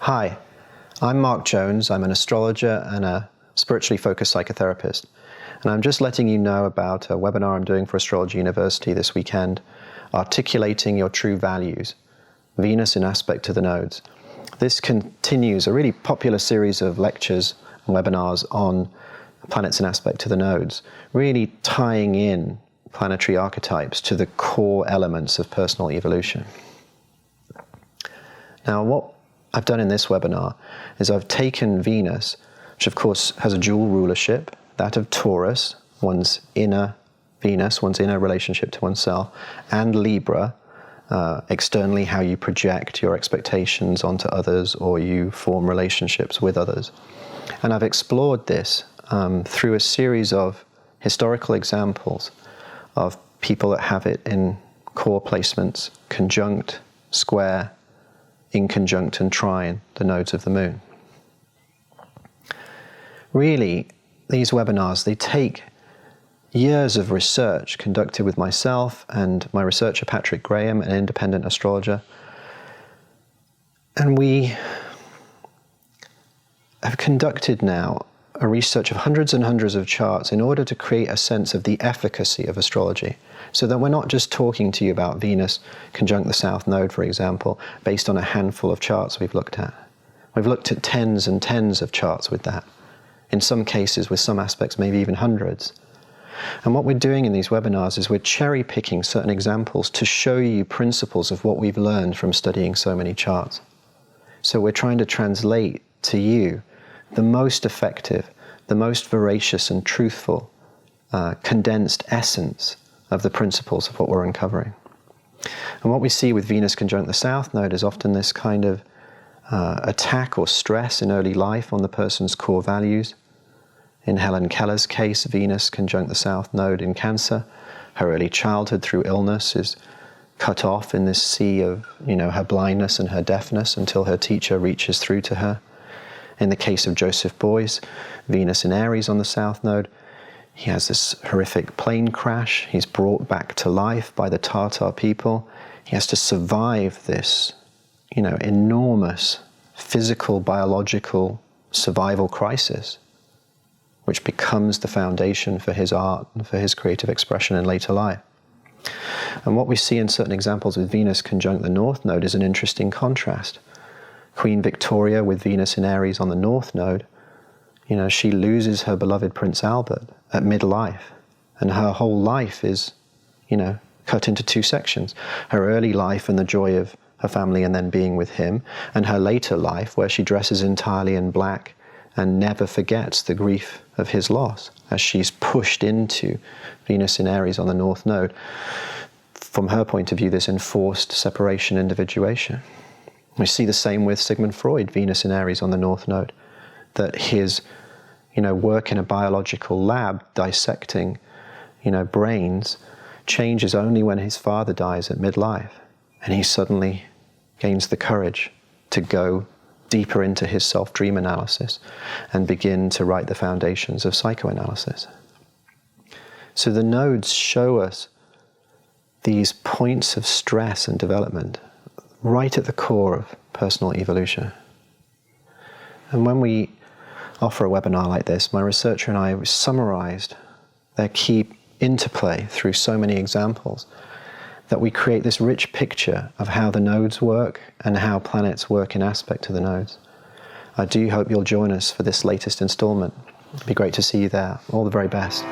Hi, I'm Mark Jones. I'm an astrologer and a spiritually focused psychotherapist. And I'm just letting you know about a webinar I'm doing for Astrology University this weekend, Articulating Your True Values, Venus in Aspect to the Nodes. This continues a really popular series of lectures and webinars on planets in aspect to the nodes, really tying in planetary archetypes to the core elements of personal evolution. Now, what I've done in this webinar is I've taken Venus, which of course has a dual rulership, that of Taurus, one's inner Venus, one's inner relationship to oneself, and Libra, externally how you project your expectations onto others or you form relationships with others. And I've explored this through a series of historical examples of people that have it in core placements, conjunct, square, inconjunct and trine, the nodes of the moon. Really, these webinars, they take years of research conducted with myself and my researcher Patrick Graham, an independent astrologer. And we have conducted now a research of hundreds and hundreds of charts in order to create a sense of the efficacy of astrology, so that we're not just talking to you about Venus conjunct the South Node, for example, based on a handful of charts we've looked at. We've looked at tens and tens of charts with that, in some cases with some aspects maybe even hundreds. And what we're doing in these webinars is we're cherry-picking certain examples to show you principles of what we've learned from studying so many charts. So we're trying to translate to you the most effective, the most veracious and truthful, condensed essence of the principles of what we're uncovering. And what we see with Venus conjunct the South Node is often this kind of attack or stress in early life on the person's core values. In Helen Keller's case, Venus conjunct the South Node in Cancer. Her early childhood through illness is cut off in this sea of, her blindness and her deafness until her teacher reaches through to her. In the case of Joseph Beuys, Venus in Aries on the South Node, he has this horrific plane crash. He's brought back to life by the Tatar people. He has to survive this, enormous physical, biological survival crisis, which becomes the foundation for his art and for his creative expression in later life. And what we see in certain examples with Venus conjunct the North Node is an interesting contrast. Queen Victoria with Venus in Aries on the North Node, she loses her beloved Prince Albert at midlife, and her whole life is, cut into two sections. Her early life and the joy of her family and then being with him, and her later life where she dresses entirely in black and never forgets the grief of his loss as she's pushed into Venus in Aries on the North Node. From her point of view, this enforced separation, individuation. We see the same with Sigmund Freud, Venus in Aries on the North Node, that his, work in a biological lab dissecting, brains changes only when his father dies at midlife, and he suddenly gains the courage to go deeper into his self-dream analysis and begin to write the foundations of psychoanalysis. So the nodes show us these points of stress and development right at the core of personal evolution. And when we offer a webinar like this, my researcher and I summarized their key interplay through so many examples that we create this rich picture of how the nodes work and how planets work in aspect to the nodes. I do hope you'll join us for this latest installment. It'd be great to see you there. All the very best.